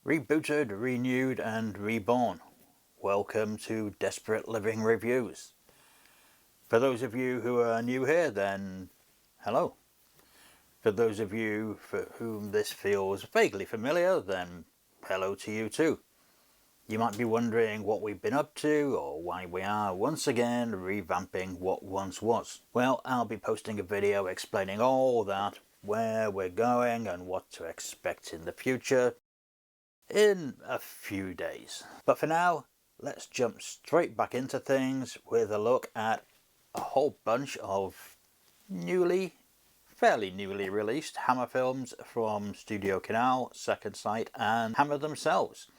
Rebooted, renewed and reborn. Welcome to Desperate Living Reviews. For those of you who are new here, then hello. For those of you for whom this feels vaguely familiar, then hello to you too. You might be wondering what we've been up to or why we are once again revamping what once was. Well, I'll be posting a video explaining all that, where we're going and what to expect in the future in a few days. But for now, let's jump straight back into things with a look at a whole bunch of fairly newly released Hammer films from Studio Canal, Second Sight and Hammer themselves,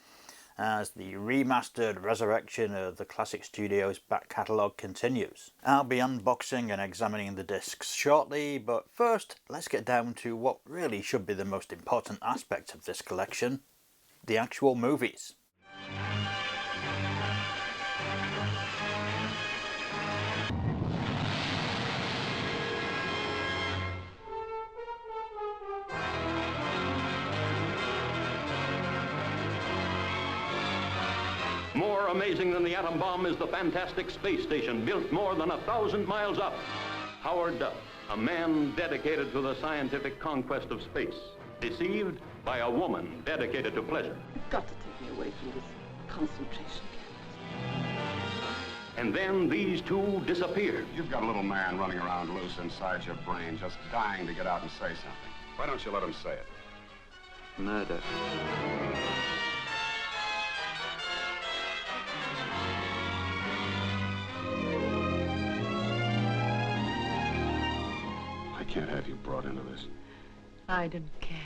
as the remastered resurrection of the classic studio's back catalogue continues. I'll be unboxing and examining the discs shortly, but first let's get down to what really should be the most important aspect of this collection: the actual movies. More amazing than the atom bomb is the fantastic space station built more than 1,000 miles up. Howard Duff, a man dedicated to the scientific conquest of space, deceived by a woman dedicated to pleasure. You've got to take me away from this concentration camp. And then these two disappeared. You've got a little man running around loose inside your brain, just dying to get out and say something. Why don't you let him say it? Murder. I can't have you brought into this. I didn't care.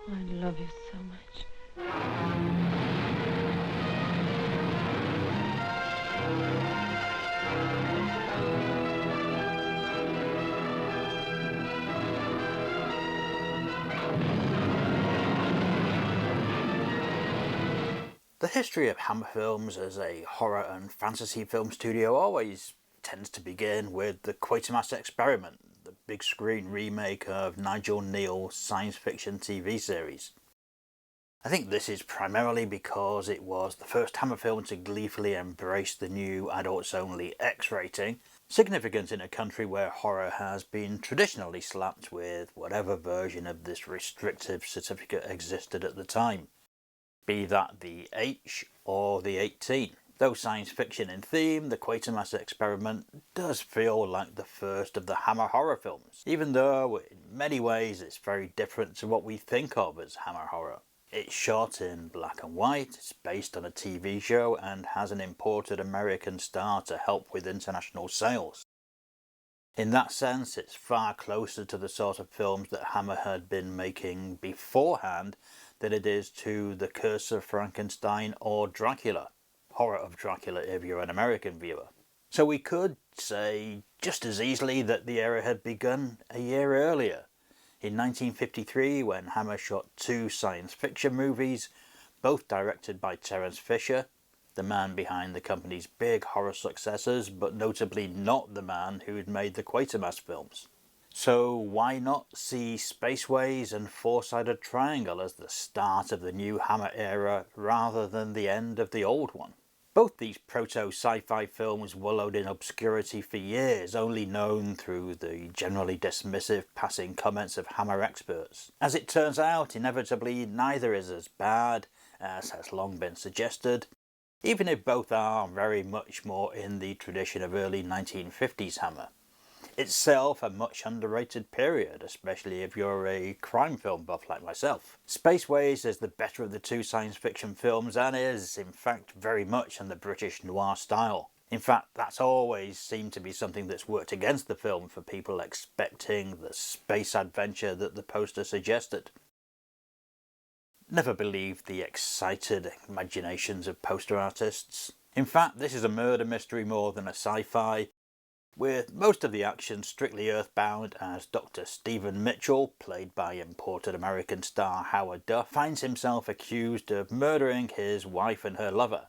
I love you so much. The history of Hammer Films as a horror and fantasy film studio always tends to begin with the Quatermass Experiment, the big screen remake of Nigel Kneale's science fiction TV series. I think this is primarily because it was the first Hammer film to gleefully embrace the new adults-only X rating, significant in a country where horror has been traditionally slapped with whatever version of this restrictive certificate existed at the time, be that the H or the 18. Though science fiction in theme, the Quatermass Experiment does feel like the first of the Hammer horror films, even though in many ways it's very different to what we think of as Hammer horror. It's shot in black and white, it's based on a TV show and has an imported American star to help with international sales. In that sense, it's far closer to the sort of films that Hammer had been making beforehand than it is to The Curse of Frankenstein or Dracula. Horror of Dracula if you're an American viewer. So we could say just as easily that the era had begun a year earlier, in 1953, when Hammer shot two science fiction movies, both directed by Terence Fisher, the man behind the company's big horror successors, but notably not the man who'd made the Quatermass films. So why not see Spaceways and Four-Sided Triangle as the start of the new Hammer era rather than the end of the old one? Both these proto-sci-fi films wallowed in obscurity for years, only known through the generally dismissive passing comments of Hammer experts. As it turns out, inevitably neither is as bad as has long been suggested, even if both are very much more in the tradition of early 1950s Hammer. Itself a much underrated period, especially if you're a crime film buff like myself. Spaceways is the better of the two science fiction films and is, in fact, very much in the British noir style. In fact, that's always seemed to be something that's worked against the film for people expecting the space adventure that the poster suggested. Never believed the excited imaginations of poster artists. In fact, this is a murder mystery more than a sci-fi, with most of the action strictly earthbound as Dr. Stephen Mitchell, played by imported American star Howard Duff, finds himself accused of murdering his wife and her lover,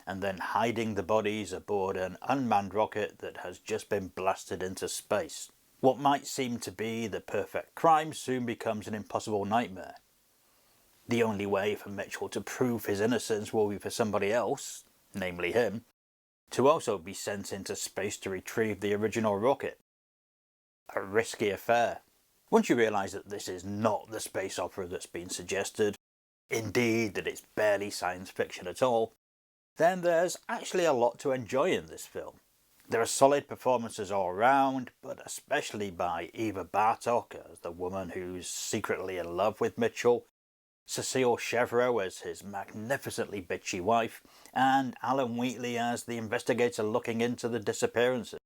and then hiding the bodies aboard an unmanned rocket that has just been blasted into space. What might seem to be the perfect crime soon becomes an impossible nightmare. The only way for Mitchell to prove his innocence will be for somebody else, namely him, to also be sent into space to retrieve the original rocket. A risky affair. Once you realise that this is not the space opera that's been suggested, indeed that it's barely science fiction at all, then there's actually a lot to enjoy in this film. There are solid performances all around, but especially by Eva Bartok as the woman who's secretly in love with Mitchell, Cecile Chevreau as his magnificently bitchy wife, and Alan Wheatley as the investigator looking into the disappearances.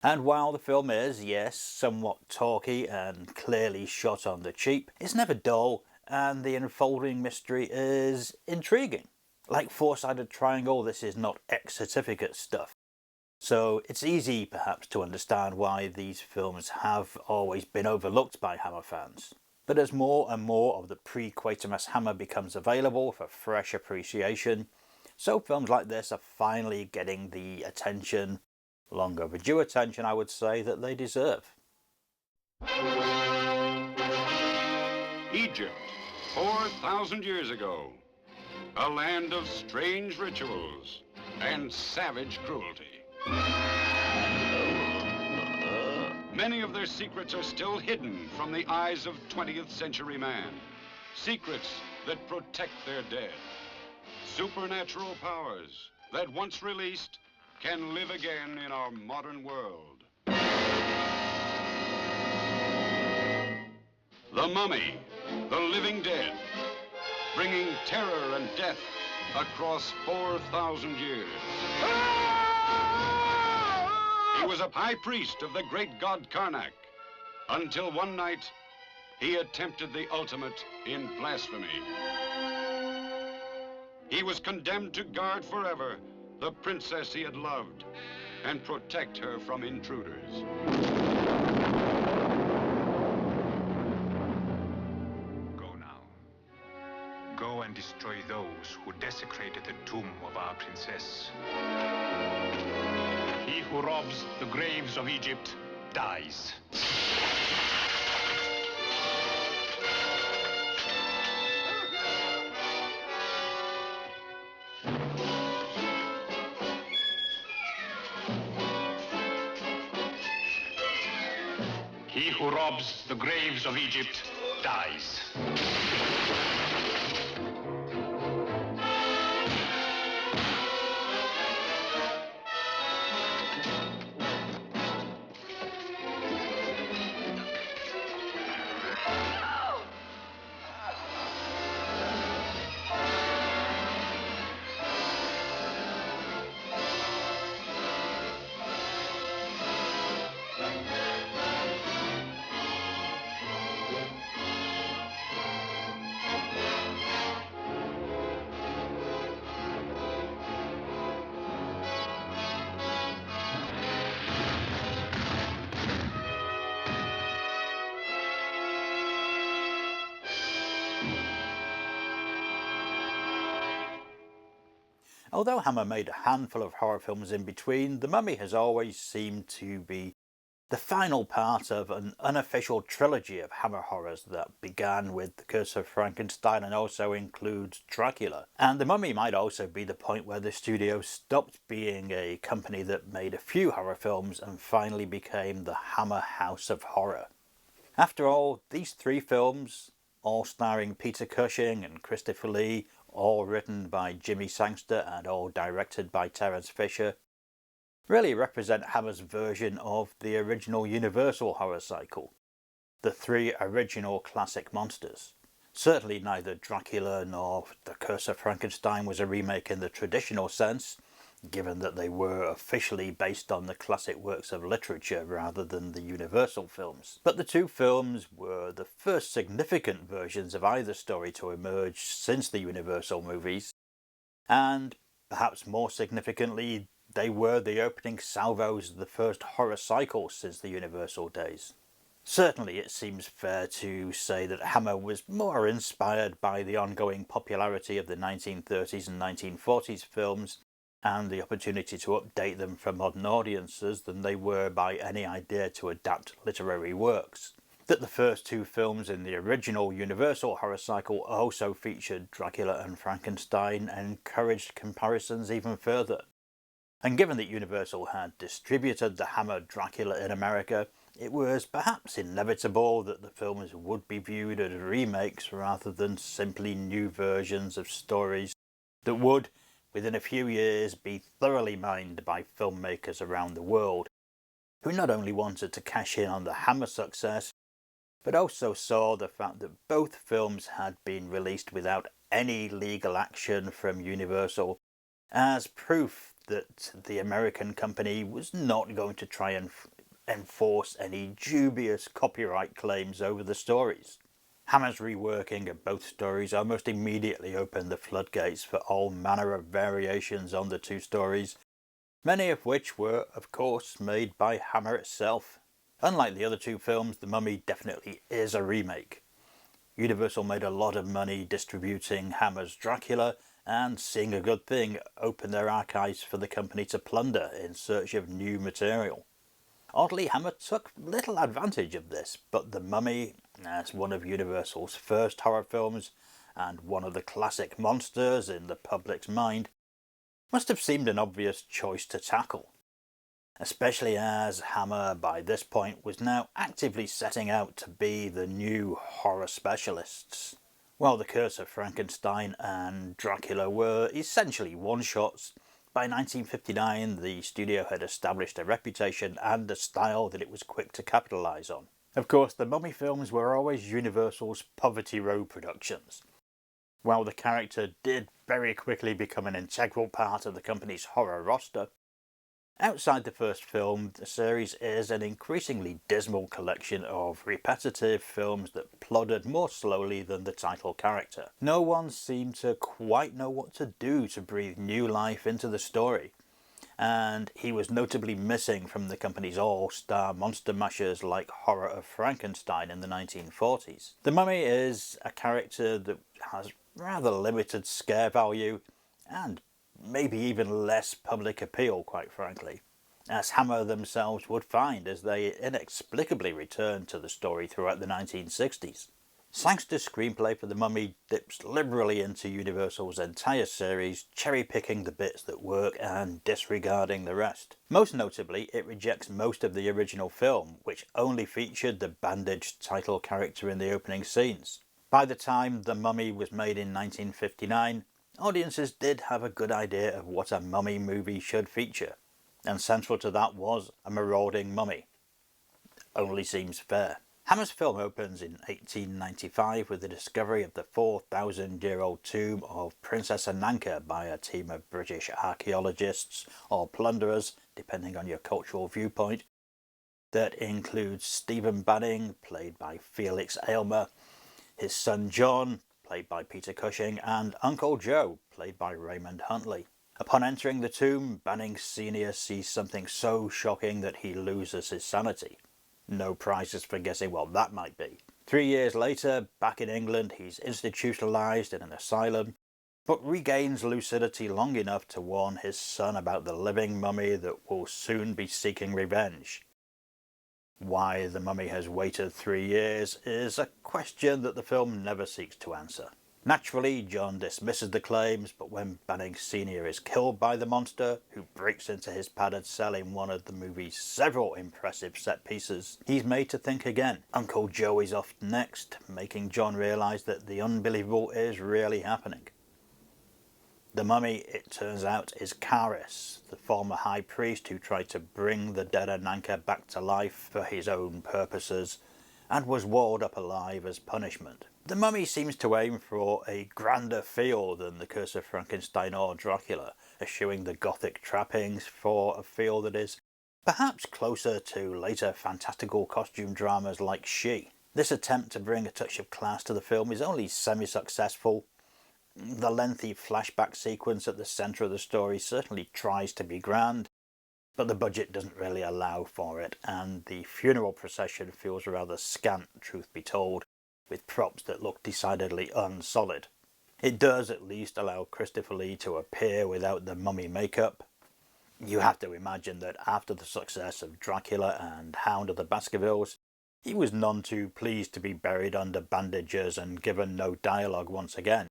And while the film is, yes, somewhat talky and clearly shot on the cheap, it's never dull, and the unfolding mystery is intriguing. Like Four-Sided Triangle, this is not X-certificate stuff. So it's easy, perhaps, to understand why these films have always been overlooked by Hammer fans. But as more and more of the pre-Quatermass Hammer becomes available for fresh appreciation, so films like this are finally getting the attention, long overdue attention I would say, that they deserve. Egypt, 4,000 years ago. A land of strange rituals and savage cruelty. Many of their secrets are still hidden from the eyes of 20th century man. Secrets that protect their dead. Supernatural powers that once released can live again in our modern world. The Mummy, the living dead, bringing terror and death across 4,000 years. He was a high priest of the great god Karnak, until one night he attempted the ultimate in blasphemy. He was condemned to guard forever the princess he had loved and protect her from intruders. Go now. Go and destroy those who desecrated the tomb of our princess. He who robs the graves of Egypt dies. He who robs the graves of Egypt dies. Although Hammer made a handful of horror films in between, The Mummy has always seemed to be the final part of an unofficial trilogy of Hammer horrors that began with The Curse of Frankenstein and also includes Dracula. And The Mummy might also be the point where the studio stopped being a company that made a few horror films and finally became the Hammer House of Horror. After all, these three films, all starring Peter Cushing and Christopher Lee, all written by Jimmy Sangster and all directed by Terence Fisher, really represent Hammer's version of the original Universal horror cycle, the three original classic monsters. Certainly neither Dracula nor The Curse of Frankenstein was a remake in the traditional sense, given that they were officially based on the classic works of literature rather than the Universal films. But the two films were the first significant versions of either story to emerge since the Universal movies, and perhaps more significantly, they were the opening salvos of the first horror cycle since the Universal days. Certainly it seems fair to say that Hammer was more inspired by the ongoing popularity of the 1930s and 1940s films and the opportunity to update them for modern audiences than they were by any idea to adapt literary works. That the first two films in the original Universal horror cycle also featured Dracula and Frankenstein encouraged comparisons even further. And given that Universal had distributed the Hammer Dracula in America, it was perhaps inevitable that the films would be viewed as remakes rather than simply new versions of stories that would, within a few years, be thoroughly mined by filmmakers around the world, who not only wanted to cash in on the Hammer success, but also saw the fact that both films had been released without any legal action from Universal as proof that the American company was not going to try and enforce any dubious copyright claims over the stories. Hammer's reworking of both stories almost immediately opened the floodgates for all manner of variations on the two stories, many of which were, of course, made by Hammer itself. Unlike the other two films, The Mummy definitely is a remake. Universal made a lot of money distributing Hammer's Dracula, and Seeing a Good Thing opened their archives for the company to plunder in search of new material. Oddly, Hammer took little advantage of this, but The Mummy, as one of Universal's first horror films, and one of the classic monsters in the public's mind, must have seemed an obvious choice to tackle. Especially as Hammer, by this point, was now actively setting out to be the new horror specialists. While The Curse of Frankenstein and Dracula were essentially one-shots, by 1959 the studio had established a reputation and a style that it was quick to capitalise on. Of course, the Mummy films were always Universal's Poverty Row productions. While the character did very quickly become an integral part of the company's horror roster, outside the first film, the series is an increasingly dismal collection of repetitive films that plodded more slowly than the title character. No one seemed to quite know what to do to breathe new life into the story, and he was notably missing from the company's all-star monster mashers like Horror of Frankenstein in the 1940s. The Mummy is a character that has rather limited scare value, and maybe even less public appeal, quite frankly, as Hammer themselves would find as they inexplicably returned to the story throughout the 1960s. Sangster's screenplay for The Mummy dips liberally into Universal's entire series, cherry-picking the bits that work and disregarding the rest. Most notably, it rejects most of the original film, which only featured the bandaged title character in the opening scenes. By the time The Mummy was made in 1959, audiences did have a good idea of what a mummy movie should feature, and central to that was a marauding mummy. Only seems fair. Hammer's film opens in 1895 with the discovery of the 4,000-year-old tomb of Princess Ananka by a team of British archaeologists or plunderers, depending on your cultural viewpoint, that includes Stephen Banning, played by Felix Aylmer, his son John, played by Peter Cushing, and Uncle Joe, played by Raymond Huntley. Upon entering the tomb, Banning Sr. sees something so shocking that he loses his sanity. No prizes for guessing what that might be. 3 years later, back in England, he's institutionalised in an asylum, but regains lucidity long enough to warn his son about the living mummy that will soon be seeking revenge. Why the mummy has waited 3 years is a question that the film never seeks to answer. Naturally, John dismisses the claims, but when Banning Sr. is killed by the monster, who breaks into his padded cell in one of the movie's several impressive set pieces, he's made to think again. Uncle Joe is off next, making John realise that the unbelievable is really happening. The mummy, it turns out, is Karis, the former high priest who tried to bring the dead Ananka back to life for his own purposes, and was walled up alive as punishment. The Mummy seems to aim for a grander feel than The Curse of Frankenstein or Dracula, eschewing the gothic trappings for a feel that is perhaps closer to later fantastical costume dramas like She. This attempt to bring a touch of class to the film is only semi-successful. The lengthy flashback sequence at the centre of the story certainly tries to be grand, but the budget doesn't really allow for it, and the funeral procession feels rather scant, truth be told, with props that look decidedly unsolid. It does at least allow Christopher Lee to appear without the mummy makeup. You have to imagine that after the success of Dracula and Hound of the Baskervilles, He was none too pleased to be buried under bandages and given no dialogue once again.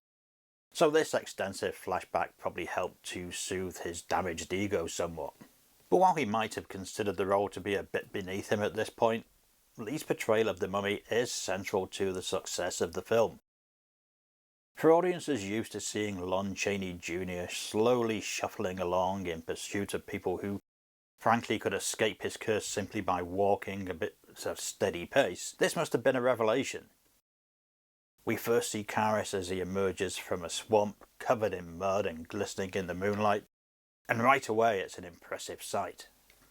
So this extensive flashback probably helped to soothe his damaged ego somewhat. But while he might have considered the role to be a bit beneath him at this point, Lee's portrayal of the Mummy is central to the success of the film. For audiences used to seeing Lon Chaney Jr. slowly shuffling along in pursuit of people who frankly could escape his curse simply by walking a bit of steady pace, this must have been a revelation. We first see Karis as he emerges from a swamp covered in mud and glistening in the moonlight, and right away it's an impressive sight.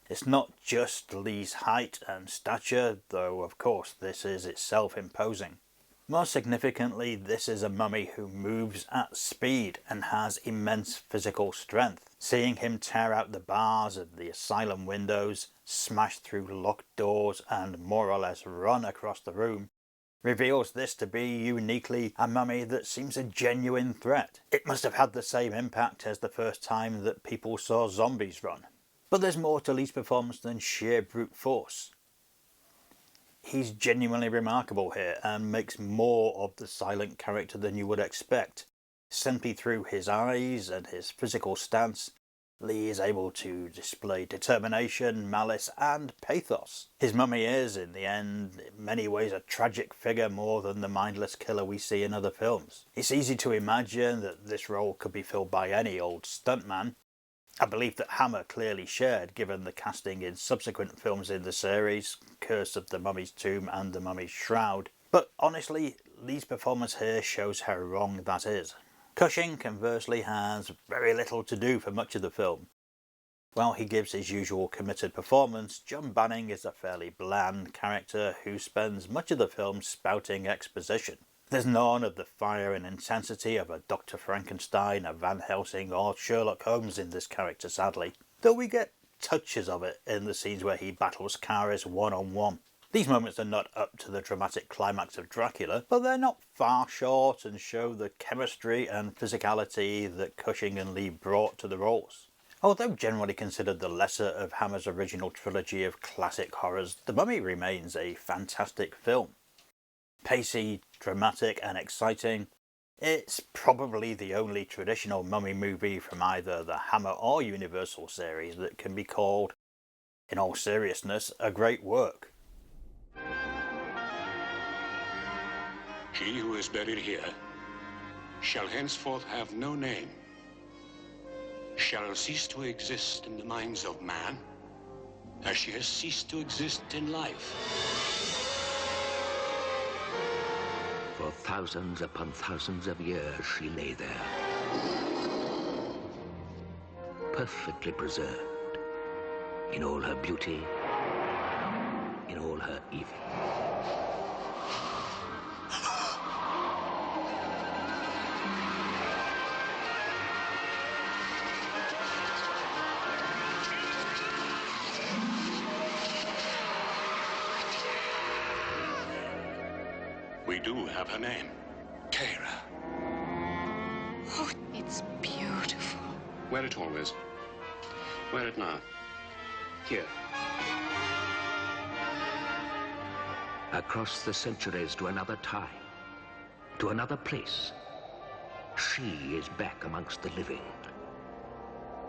It's not just Lee's height and stature, though of course this is itself imposing. More significantly, this is a mummy who moves at speed and has immense physical strength. Seeing him tear out the bars of the asylum windows, smash through locked doors and more or less run across the room reveals this to be uniquely a mummy that seems a genuine threat. It must have had the same impact as the first time that people saw zombies run. But there's more to Lee's performance than sheer brute force. He's genuinely remarkable here and makes more of the silent character than you would expect. Simply through his eyes and his physical stance, Lee is able to display determination, malice and pathos. His mummy is, in the end, in many ways a tragic figure more than the mindless killer we see in other films. It's easy to imagine that this role could be filled by any old stuntman, a belief that Hammer clearly shared given the casting in subsequent films in the series, Curse of the Mummy's Tomb and The Mummy's Shroud. But honestly, Lee's performance here shows how wrong that is. Cushing, conversely, has very little to do for much of the film. While he gives his usual committed performance, John Banning is a fairly bland character who spends much of the film spouting exposition. There's none of the fire and intensity of a Dr. Frankenstein, a Van Helsing or Sherlock Holmes in this character, sadly, though we get touches of it in the scenes where he battles Karis one-on-one. These moments are not up to the dramatic climax of Dracula, but they're not far short and show the chemistry and physicality that Cushing and Lee brought to the roles. Although generally considered the lesser of Hammer's original trilogy of classic horrors, The Mummy remains a fantastic film. Pacey, dramatic and exciting, it's probably the only traditional Mummy movie from either the Hammer or Universal series that can be called, in all seriousness, a great work. She who is buried here shall henceforth have no name, shall cease to exist in the minds of man as she has ceased to exist in life. For thousands upon thousands of years she lay there, perfectly preserved, in all her beauty, in all her evil. We do have her name, Tara. Oh, it's beautiful. Wear it always. Wear it now. Here. Across the centuries to another time, to another place, she is back amongst the living,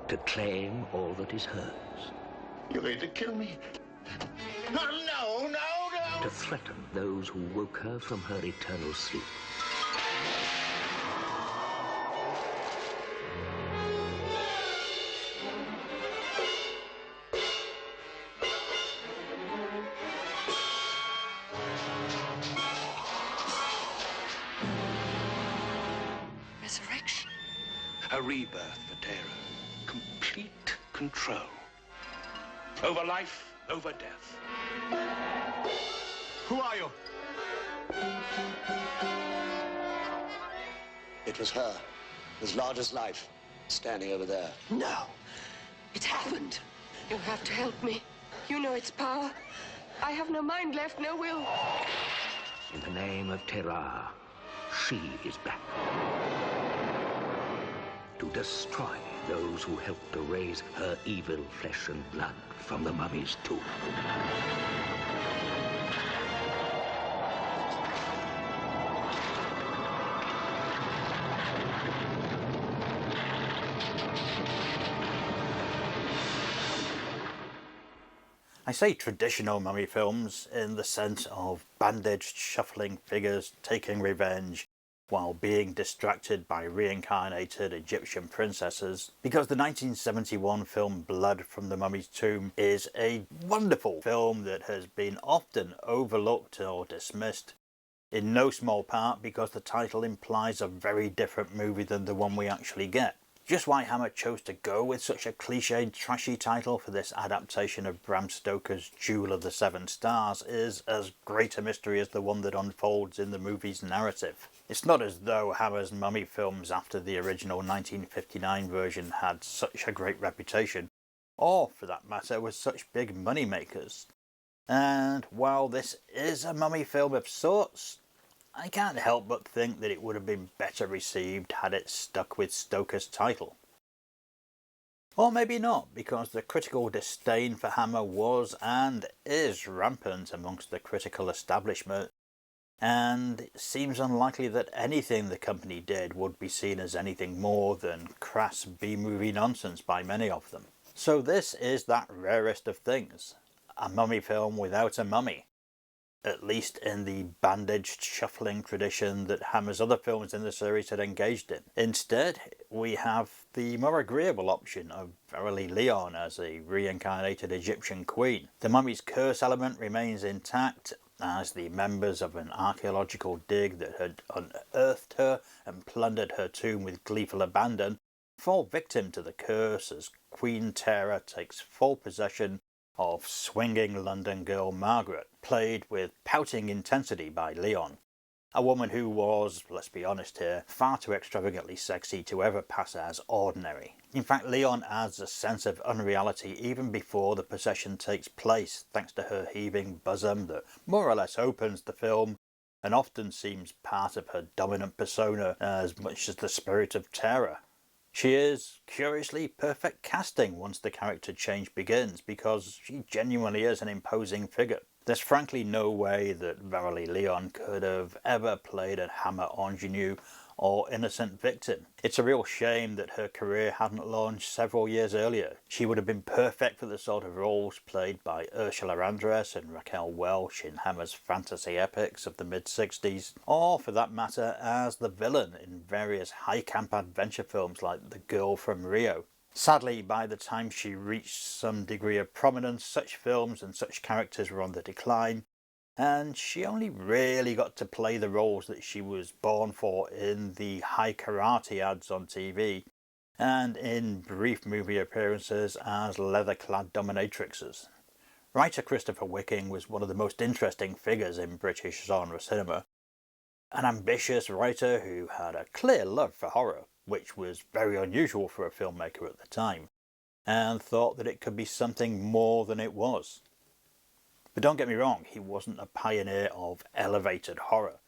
to claim all that is hers. You're going to kill me. No. To threaten those who woke her from her eternal sleep. Resurrection. A rebirth for Tara. Complete control. Over life, over death. Who are you? It was her, as large as life, standing over there. No, it happened. You have to help me. You know its power. I have no mind left, no will. In the name of Terra, she is back. To destroy those who helped to raise her evil flesh and blood from the mummy's tomb. I say traditional mummy films in the sense of bandaged, shuffling figures taking revenge while being distracted by reincarnated Egyptian princesses, because the 1971 film Blood from the Mummy's Tomb is a wonderful film that has been often overlooked or dismissed, in no small part because the title implies a very different movie than the one we actually get. Just why Hammer chose to go with such a cliched, trashy title for this adaptation of Bram Stoker's Jewel of the Seven Stars is as great a mystery as the one that unfolds in the movie's narrative. It's not as though Hammer's mummy films after the original 1959 version had such a great reputation, or, for that matter, were such big money makers. And while this is a mummy film of sorts, I can't help but think that it would have been better received had it stuck with Stoker's title. Or maybe not, because the critical disdain for Hammer was and is rampant amongst the critical establishment, and it seems unlikely that anything the company did would be seen as anything more than crass B-movie nonsense by many of them. So this is that rarest of things, a mummy film without a mummy. At least in the bandaged, shuffling tradition that Hammer's other films in the series had engaged in. Instead, we have the more agreeable option of Verily Leon as a reincarnated Egyptian queen. The mummy's curse element remains intact, as the members of an archaeological dig that had unearthed her and plundered her tomb with gleeful abandon fall victim to the curse as Queen Terror takes full possession of swinging London girl Margaret, played with pouting intensity by Leon. A woman who was, let's be honest here, far too extravagantly sexy to ever pass as ordinary. In fact, Leon adds a sense of unreality even before the possession takes place, thanks to her heaving bosom that more or less opens the film and often seems part of her dominant persona as much as the spirit of terror. She is, curiously, perfect casting once the character change begins, because she genuinely is an imposing figure. There's frankly no way that Verily Leon could have ever played a Hammer ingenue or innocent victim. It's a real shame that her career hadn't launched several years earlier. She would have been perfect for the sort of roles played by Ursula Andress and Raquel Welch in Hammer's fantasy epics of the mid-60s, or for that matter as the villain in various high-camp adventure films like The Girl from Rio. Sadly, by the time she reached some degree of prominence, such films and such characters were on the decline, and she only really got to play the roles that she was born for in the high karate ads on TV, and in brief movie appearances as leather-clad dominatrixes. Writer Christopher Wicking was one of the most interesting figures in British genre cinema, an ambitious writer who had a clear love for horror, which was very unusual for a filmmaker at the time, and thought that it could be something more than it was. But don't get me wrong, he wasn't a pioneer of elevated horror.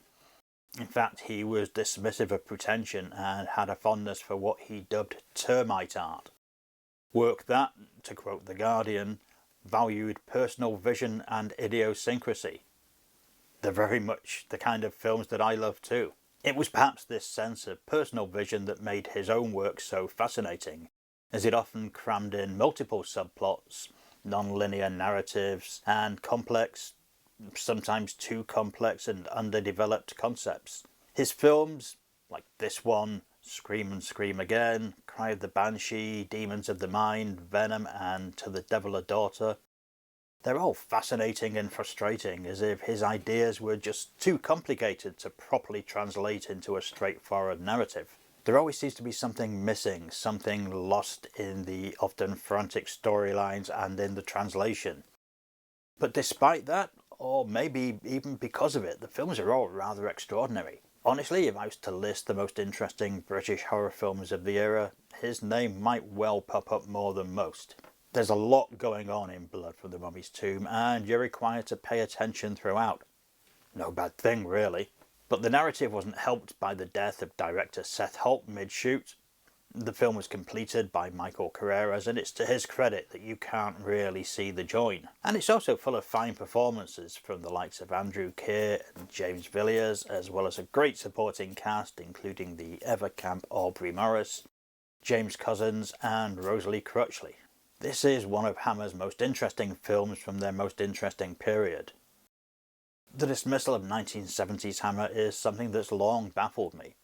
In fact, he was dismissive of pretension and had a fondness for what he dubbed termite art. Work that, to quote The Guardian, valued personal vision and idiosyncrasy. They're very much the kind of films that I love too. It was perhaps this sense of personal vision that made his own work so fascinating, as it often crammed in multiple subplots, non-linear narratives, and complex, sometimes too complex and underdeveloped concepts. His films, like this one, Scream and Scream Again, Cry of the Banshee, Demons of the Mind, Venom, and To the Devil a Daughter, they're all fascinating and frustrating, as if his ideas were just too complicated to properly translate into a straightforward narrative. There always seems to be something missing, something lost in the often frantic storylines and in the translation. But despite that, or maybe even because of it, the films are all rather extraordinary. Honestly, if I was to list the most interesting British horror films of the era, his name might well pop up more than most. There's a lot going on in Blood from the Mummy's Tomb, and you're required to pay attention throughout. No bad thing, really. But the narrative wasn't helped by the death of director Seth Holt mid-shoot. The film was completed by Michael Carreras, and it's to his credit that you can't really see the join. And it's also full of fine performances from the likes of Andrew Keir and James Villiers, as well as a great supporting cast including the ever-camp Aubrey Morris, James Cousins and Rosalie Crutchley. This is one of Hammer's most interesting films from their most interesting period. The dismissal of 1970s Hammer is something that's long baffled me.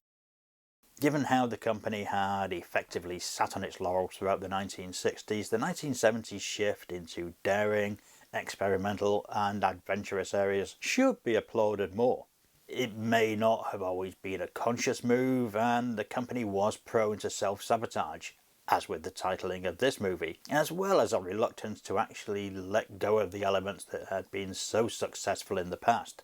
Given how the company had effectively sat on its laurels throughout the 1960s, the 1970s shift into daring, experimental and adventurous areas should be applauded more. It may not have always been a conscious move, and the company was prone to self-sabotage, as with the titling of this movie, as well as a reluctance to actually let go of the elements that had been so successful in the past,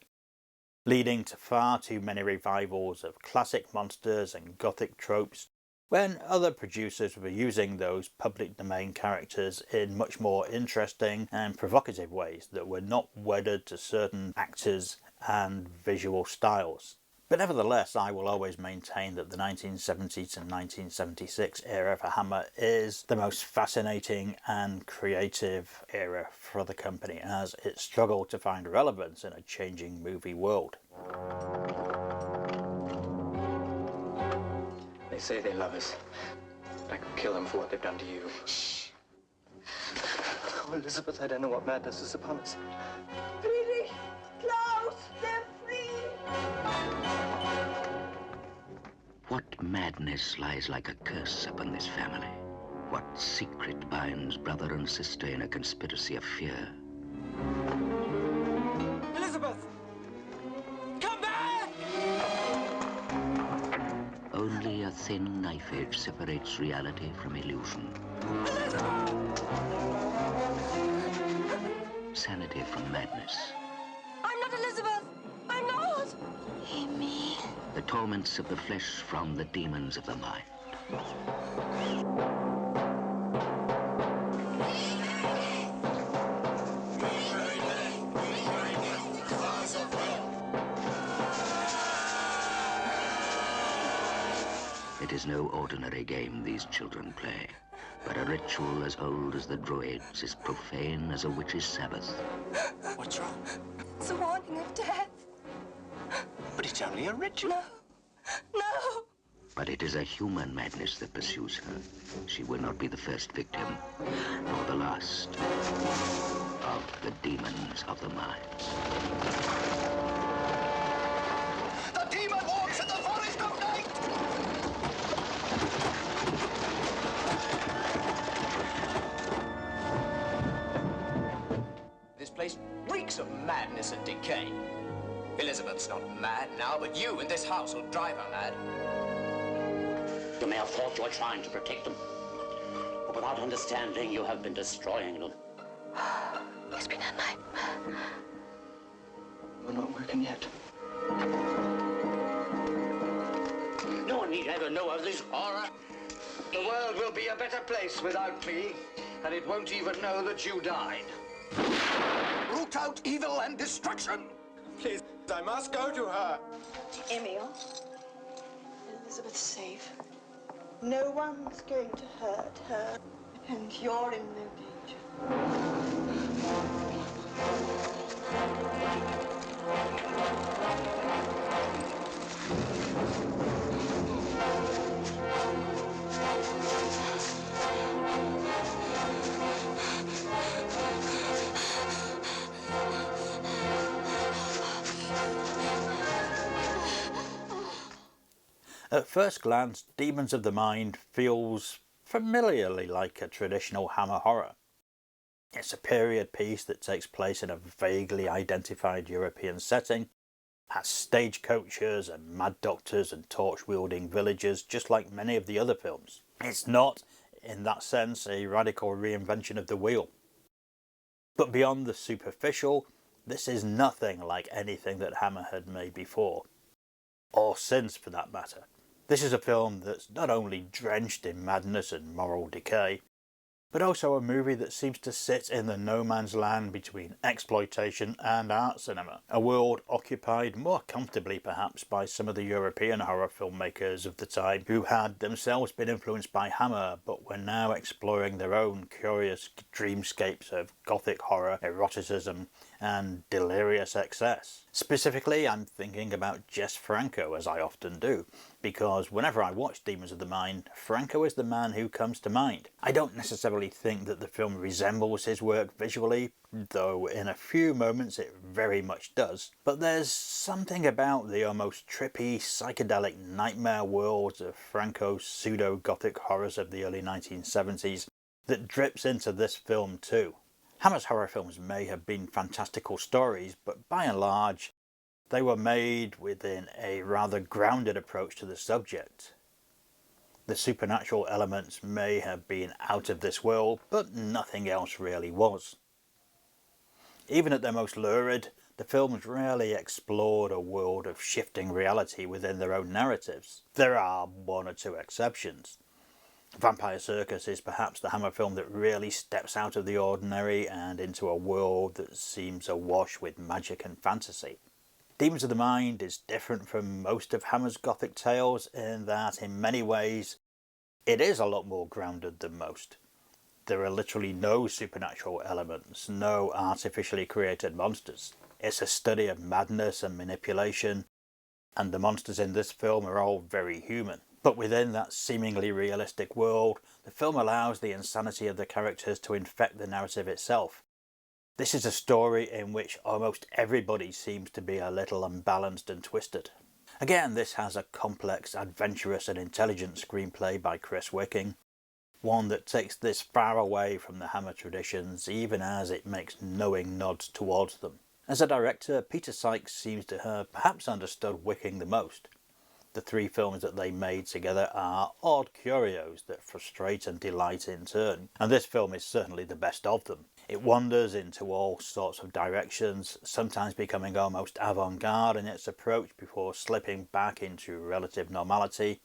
leading to far too many revivals of classic monsters and gothic tropes, when other producers were using those public domain characters in much more interesting and provocative ways that were not wedded to certain actors and visual styles. But nevertheless, I will always maintain that the 1970 to 1976 era for Hammer is the most fascinating and creative era for the company, as it struggled to find relevance in a changing movie world. They say they love us. I could kill them for what they've done to you. Shh. Oh, Elizabeth, I don't know what madness is upon us. Friedrich! Klaus! They're free! What madness lies like a curse upon this family? What secret binds brother and sister in a conspiracy of fear? Elizabeth! Come back! Only a thin knife edge separates reality from illusion. Sanity from madness. I'm not Elizabeth! I'm not! Amy. The torments of the flesh from the demons of the mind. It is no ordinary game these children play, but a ritual as old as the Druids, as profane as a witch's Sabbath. What's wrong? It's a warning of death. But it's only a ritual. No. No. But it is a human madness that pursues her. She will not be the first victim, nor the last, of the demons of the mind. The demon walks in the forest of night! This place reeks of madness and decay. Elizabeth's not mad now, but you in this house will drive her mad. You may have thought you were trying to protect them, but without understanding, you have been destroying them. It's been a nightmare. We're not working yet. No one need ever know of this horror. The world will be a better place without me, and it won't even know that you died. Root out evil and destruction! Please, I must go to her. Emil, Elizabeth's safe. No one's going to hurt her, and you're in no danger. At first glance, Demons of the Mind feels familiarly like a traditional Hammer horror. It's a period piece that takes place in a vaguely identified European setting, has stagecoaches and mad doctors and torch-wielding villagers just like many of the other films. It's not, in that sense, a radical reinvention of the wheel. But beyond the superficial, this is nothing like anything that Hammer had made before. Or since, for that matter. This is a film that's not only drenched in madness and moral decay, but also a movie that seems to sit in the no man's land between exploitation and art cinema, a world occupied more comfortably perhaps by some of the European horror filmmakers of the time who had themselves been influenced by Hammer but were now exploring their own curious dreamscapes of gothic horror, eroticism and delirious excess. Specifically, I'm thinking about Jess Franco, as I often do, because whenever I watch Demons of the Mind, Franco is the man who comes to mind. I don't necessarily think that the film resembles his work visually, though in a few moments it very much does, but there's something about the almost trippy, psychedelic nightmare worlds of Franco's pseudo-gothic horrors of the early 1970s that drips into this film too. Hammer's horror films may have been fantastical stories, but by and large, they were made within a rather grounded approach to the subject. The supernatural elements may have been out of this world, but nothing else really was. Even at their most lurid, the films rarely explored a world of shifting reality within their own narratives. There are one or two exceptions. Vampire Circus is perhaps the Hammer film that really steps out of the ordinary and into a world that seems awash with magic and fantasy. Demons of the Mind is different from most of Hammer's Gothic tales in that, in many ways, it is a lot more grounded than most. There are literally no supernatural elements, no artificially created monsters. It's a study of madness and manipulation, and the monsters in this film are all very human. But within that seemingly realistic world, the film allows the insanity of the characters to infect the narrative itself. This is a story in which almost everybody seems to be a little unbalanced and twisted. Again, this has a complex, adventurous and intelligent screenplay by Chris Wicking, one that takes this far away from the Hammer traditions even as it makes knowing nods towards them. As a director, Peter Sykes seems to have perhaps understood Wicking the most. The three films that they made together are odd curios that frustrate and delight in turn, and this film is certainly the best of them. It wanders into all sorts of directions, sometimes becoming almost avant-garde in its approach before slipping back into relative normality,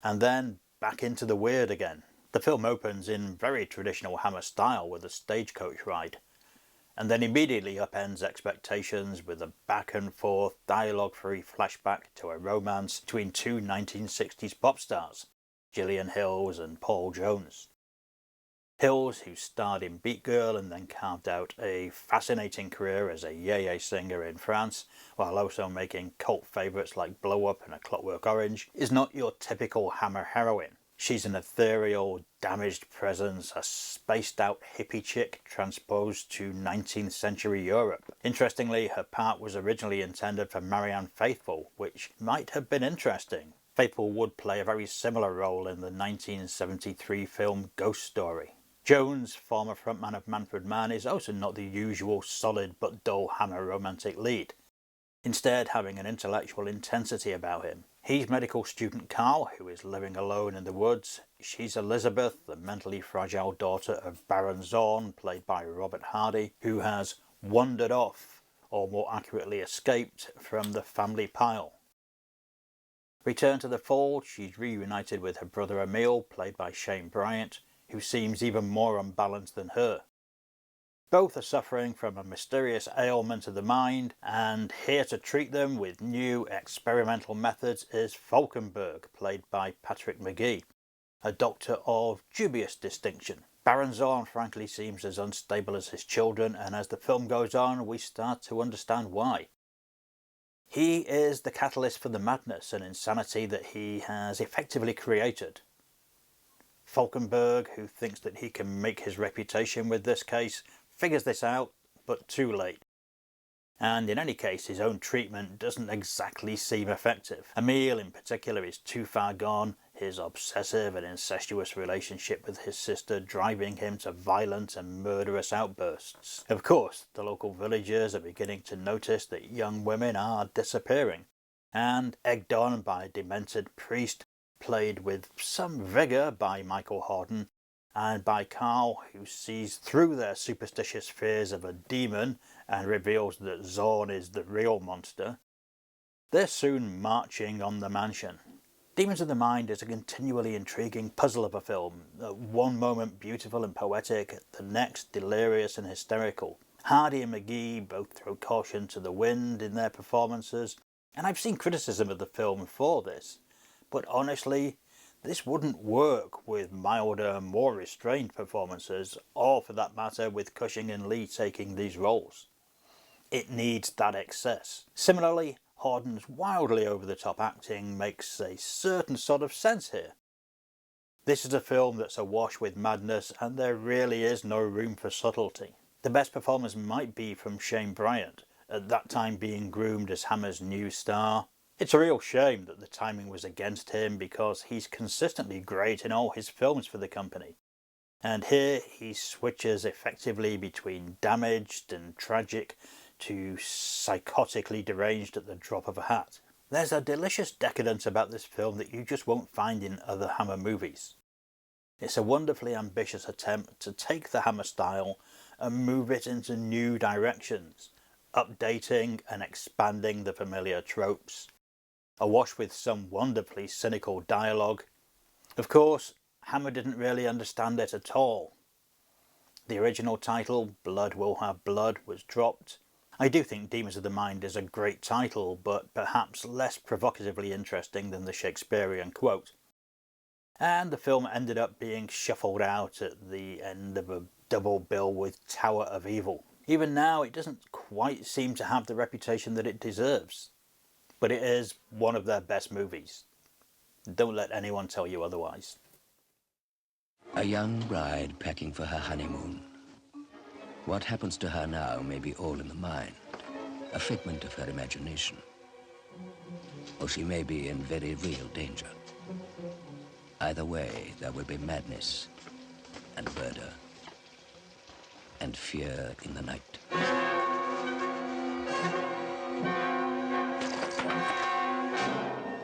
and then back into the weird again. The film opens in very traditional Hammer style with a stagecoach ride, and then immediately upends expectations with a back and forth, dialogue-free flashback to a romance between two 1960s pop stars, Gillian Hills and Paul Jones. Hills, who starred in Beat Girl and then carved out a fascinating career as a yeye singer in France, while also making cult favourites like Blow Up and A Clockwork Orange, is not your typical Hammer heroine. She's an ethereal, damaged presence, a spaced-out hippie chick transposed to 19th century Europe. Interestingly, her part was originally intended for Marianne Faithfull, which might have been interesting. Faithfull would play a very similar role in the 1973 film Ghost Story. Jones, former frontman of Manfred Mann, is also not the usual solid but dull Hammer romantic lead, instead having an intellectual intensity about him. He's medical student Carl, who is living alone in the woods. She's Elizabeth, the mentally fragile daughter of Baron Zorn, played by Robert Hardy, who has wandered off, or more accurately escaped, from the family pile. Returned to the fold, she's reunited with her brother Emil, played by Shane Bryant, who seems even more unbalanced than her. Both are suffering from a mysterious ailment of the mind, and here to treat them with new experimental methods is Falkenberg, played by Patrick McGee, a doctor of dubious distinction. Baron Zorn frankly seems as unstable as his children, and as the film goes on we start to understand why. He is the catalyst for the madness and insanity that he has effectively created. Falkenberg, who thinks that he can make his reputation with this case, figures this out, but too late. And in any case, his own treatment doesn't exactly seem effective. Emil in particular is too far gone, his obsessive and incestuous relationship with his sister driving him to violent and murderous outbursts. Of course, the local villagers are beginning to notice that young women are disappearing, and egged on by a demented priest, played with some vigour by Michael Hordern, and by Carl, who sees through their superstitious fears of a demon and reveals that Zorn is the real monster, they're soon marching on the mansion. Demons of the Mind is a continually intriguing puzzle of a film, at one moment beautiful and poetic, at the next delirious and hysterical. Hardy and McGee both throw caution to the wind in their performances, and I've seen criticism of the film for this, but honestly, this wouldn't work with milder, more restrained performances, or for that matter with Cushing and Lee taking these roles. It needs that excess. Similarly, Harden's wildly over-the-top acting makes a certain sort of sense here. This is a film that's awash with madness, and there really is no room for subtlety. The best performance might be from Shane Bryant, at that time being groomed as Hammer's new star. It's a real shame that the timing was against him, because he's consistently great in all his films for the company. And here he switches effectively between damaged and tragic to psychotically deranged at the drop of a hat. There's a delicious decadence about this film that you just won't find in other Hammer movies. It's a wonderfully ambitious attempt to take the Hammer style and move it into new directions, updating and expanding the familiar tropes, awash with some wonderfully cynical dialogue. Of course, Hammer didn't really understand it at all. The original title, Blood Will Have Blood, was dropped. I do think Demons of the Mind is a great title, but perhaps less provocatively interesting than the Shakespearean quote. And the film ended up being shuffled out at the end of a double bill with Tower of Evil. Even now, it doesn't quite seem to have the reputation that it deserves. But it is one of their best movies. Don't let anyone tell you otherwise. A young bride packing for her honeymoon. What happens to her now may be all in the mind, a figment of her imagination. Or she may be in very real danger. Either way, there will be madness and murder and fear in the night.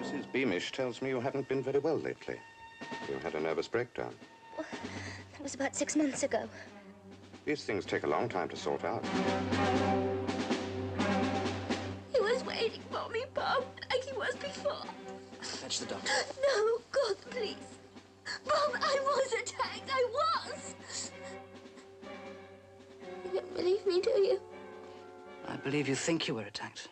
Mrs. Beamish tells me you haven't been very well lately. You had a nervous breakdown. That was about 6 months ago. These things take a long time to sort out. He was waiting for me, Bob, like he was before. Fetch the doctor. No, God, please. Bob, I was attacked. I was. You don't believe me, do you? I believe you think you were attacked.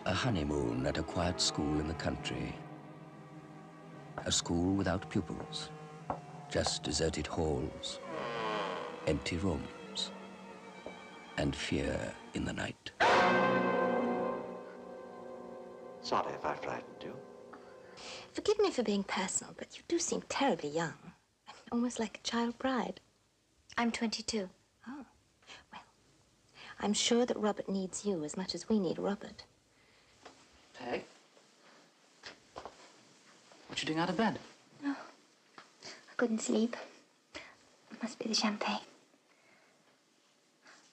A honeymoon at a quiet school in the country. A school without pupils. Just deserted halls, empty rooms, and fear in the night. Sorry if I frightened you. Forgive me for being personal, but you do seem terribly young. I mean, almost like a child bride. I'm 22. Oh, well, I'm sure that Robert needs you as much as we need Robert. Peg? What you doing out of bed? No, I couldn't sleep. It must be the champagne.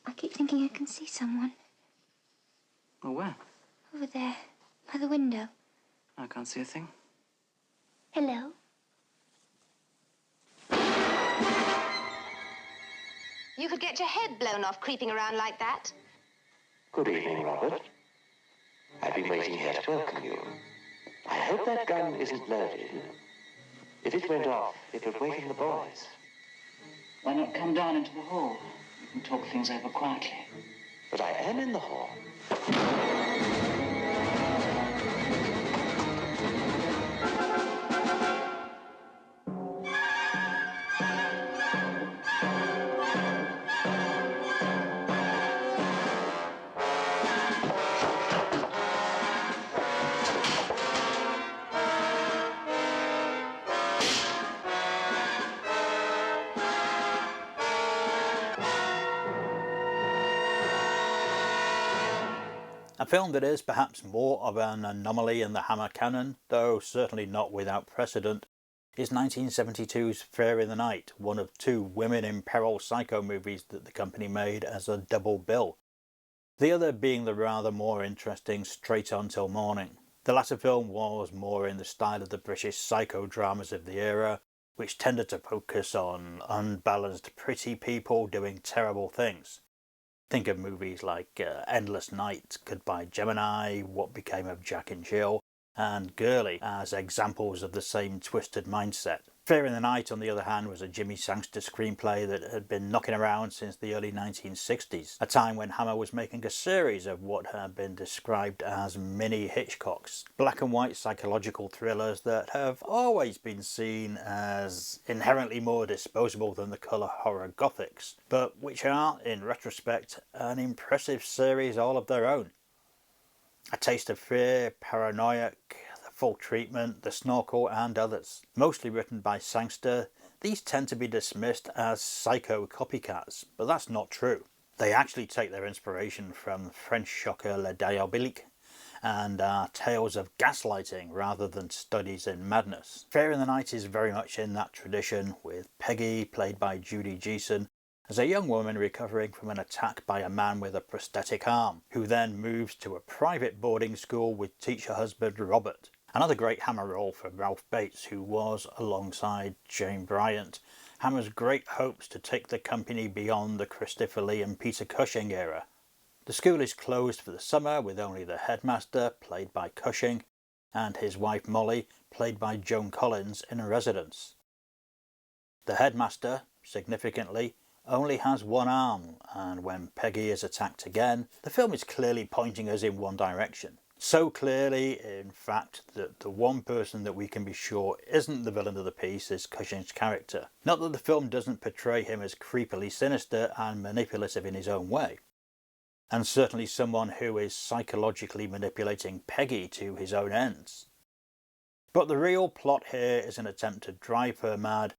I keep thinking I can see someone. Oh, where? Over there, by the window. I can't see a thing. Hello? You could get your head blown off creeping around like that. Good evening, Robert. I've been waiting here to welcome you. I hope that gun isn't loaded. If it went off, it would waken the boys. Why not come down into the hall? We can talk things over quietly. But I am in the hall. A film that is perhaps more of an anomaly in the Hammer canon, though certainly not without precedent, is 1972's Fear in the Night, one of two women in peril psycho movies that the company made as a double bill, the other being the rather more interesting Straight On Till Morning. The latter film was more in the style of the British psychodramas of the era, which tended to focus on unbalanced pretty people doing terrible things. Think of movies like Endless Night, Goodbye Gemini, What Became of Jack and Jill, and Girly as examples of the same twisted mindset. Fear in the Night, on the other hand, was a Jimmy Sangster screenplay that had been knocking around since the early 1960s, a time when Hammer was making a series of what had been described as mini Hitchcocks, black and white psychological thrillers that have always been seen as inherently more disposable than the colour horror gothics, but which are, in retrospect, an impressive series all of their own. A Taste of Fear, Paranoiac, Full Treatment, The Snorkel and others. Mostly written by Sangster, these tend to be dismissed as psycho copycats, but that's not true. They actually take their inspiration from French shocker Le Diabolique and are tales of gaslighting rather than studies in madness. Fear in the Night is very much in that tradition, with Peggy, played by Judy Geeson, as a young woman recovering from an attack by a man with a prosthetic arm, who then moves to a private boarding school with teacher husband Robert. Another great Hammer role for Ralph Bates, who was, alongside Jane Bryant, Hammer's great hopes to take the company beyond the Christopher Lee and Peter Cushing era. The school is closed for the summer, with only the headmaster, played by Cushing, and his wife Molly, played by Joan Collins, in residence. The headmaster, significantly, only has one arm, and when Peggy is attacked again, the film is clearly pointing us in one direction. So clearly, in fact, that the one person that we can be sure isn't the villain of the piece is Cushing's character. Not that the film doesn't portray him as creepily sinister and manipulative in his own way, and certainly someone who is psychologically manipulating Peggy to his own ends. But the real plot here is an attempt to drive her mad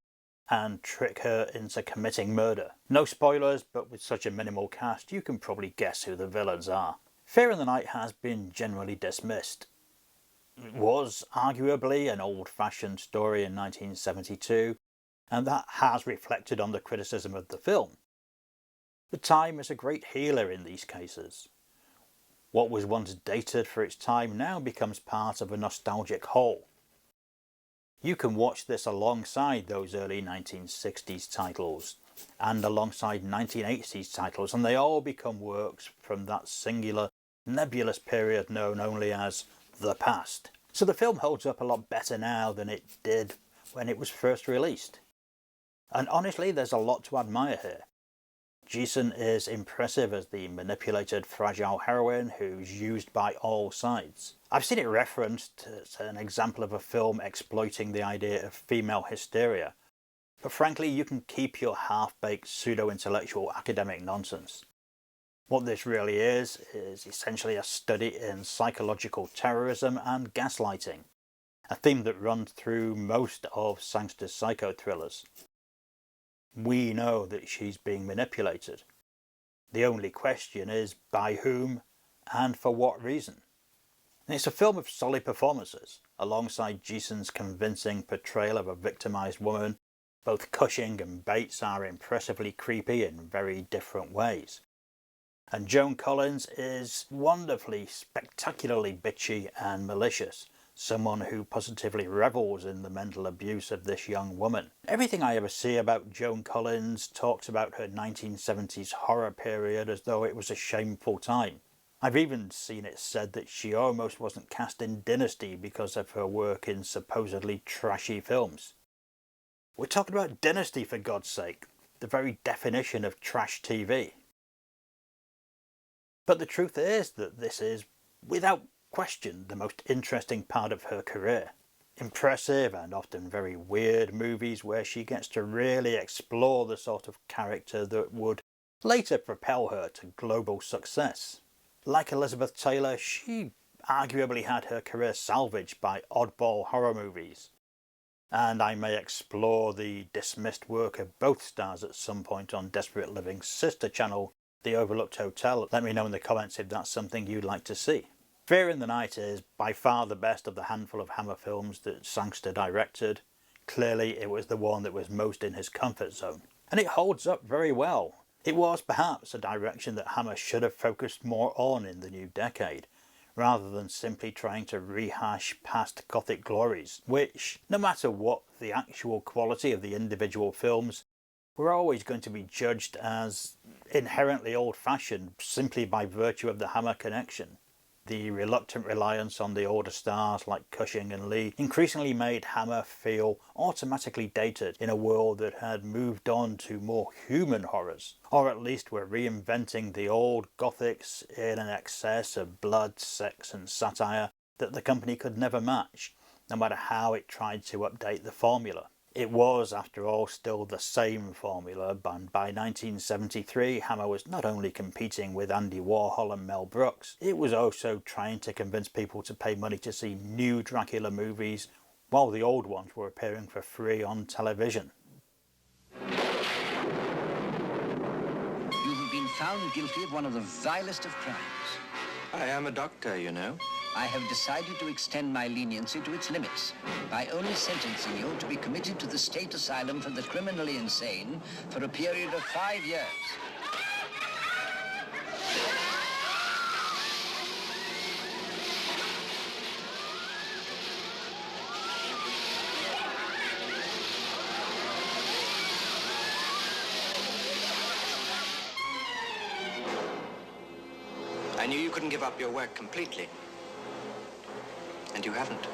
and trick her into committing murder. No spoilers, but with such a minimal cast, you can probably guess who the villains are. Fear in the Night has been generally dismissed. It was arguably an old-fashioned story in 1972, and that has reflected on the criticism of the film. But time is a great healer in these cases. What was once dated for its time now becomes part of a nostalgic whole. You can watch this alongside those early 1960s titles, and alongside 1980s titles, and they all become works from that singular, nebulous period known only as the past. So the film holds up a lot better now than it did when it was first released. And honestly, there's a lot to admire here. Geeson is impressive as the manipulated, fragile heroine who's used by all sides. I've seen it referenced as an example of a film exploiting the idea of female hysteria, but frankly you can keep your half-baked pseudo-intellectual academic nonsense. What this really is essentially a study in psychological terrorism and gaslighting, a theme that runs through most of Sangster's psycho thrillers. We know that she's being manipulated. The only question is by whom and for what reason. And it's a film of solid performances. Alongside Geeson's convincing portrayal of a victimised woman, both Cushing and Bates are impressively creepy in very different ways. And Joan Collins is wonderfully, spectacularly bitchy and malicious, someone who positively revels in the mental abuse of this young woman. Everything I ever see about Joan Collins talks about her 1970s horror period as though it was a shameful time. I've even seen it said that she almost wasn't cast in Dynasty because of her work in supposedly trashy films. We're talking about Dynasty, for God's sake, the very definition of trash TV. But the truth is that this is, without question, the most interesting part of her career. Impressive and often very weird movies where she gets to really explore the sort of character that would later propel her to global success. Like Elizabeth Taylor, she arguably had her career salvaged by oddball horror movies. And I may explore the dismissed work of both stars at some point on Desperate Living's sister channel, The Overlooked Hotel. Let me know in the comments if that's something you'd like to see. Fear in the Night is by far the best of the handful of Hammer films that Sangster directed. Clearly it was the one that was most in his comfort zone. And it holds up very well. It was perhaps a direction that Hammer should have focused more on in the new decade, rather than simply trying to rehash past Gothic glories, which, no matter what the actual quality of the individual films, were always going to be judged as inherently old-fashioned simply by virtue of the Hammer connection. The reluctant reliance on the older stars like Cushing and Lee increasingly made Hammer feel automatically dated in a world that had moved on to more human horrors, or at least were reinventing the old gothics in an excess of blood, sex and satire that the company could never match, no matter how it tried to update the formula. It was, after all, still the same formula, but by 1973 Hammer was not only competing with Andy Warhol and Mel Brooks, it was also trying to convince people to pay money to see new Dracula movies, while the old ones were appearing for free on television. You have been found guilty of one of the vilest of crimes. I am a doctor, you know. I have decided to extend my leniency to its limits by only sentencing you to be committed to the state asylum for the criminally insane for a period of 5 years. I knew you couldn't give up your work completely. And you haven't.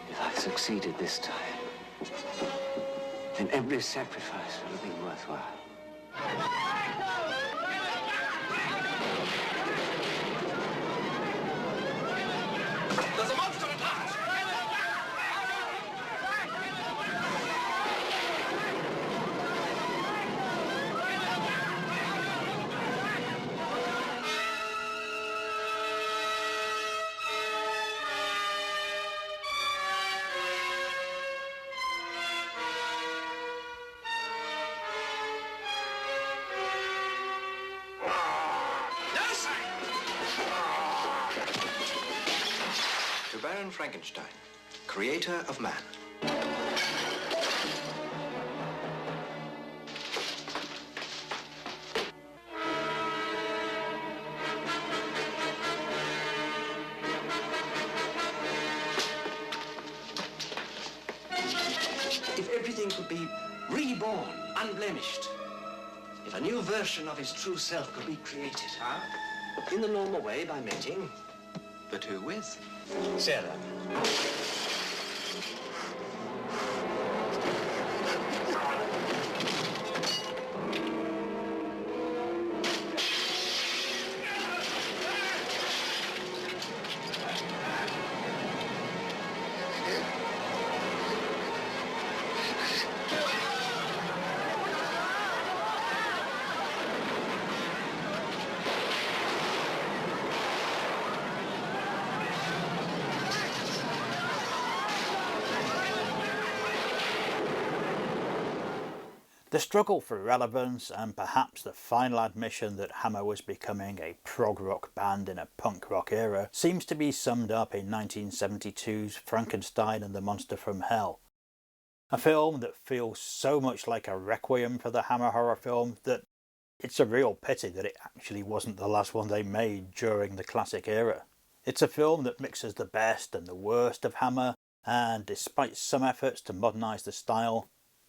If I succeeded this time, then every sacrifice will have been worthwhile. There's a monster at last! To Baron Frankenstein, creator of man. If everything could be reborn, unblemished, if a new version of his true self could be created, huh? In the normal way, by mating, but who with? Sarah. The struggle for relevance and perhaps the final admission that Hammer was becoming a prog rock band in a punk rock era seems to be summed up in 1972's Frankenstein and the Monster from Hell. A film that feels so much like a requiem for the Hammer horror film that it's a real pity that it actually wasn't the last one they made during the classic era. It's a film that mixes the best and the worst of Hammer, and despite some efforts to modernise the style,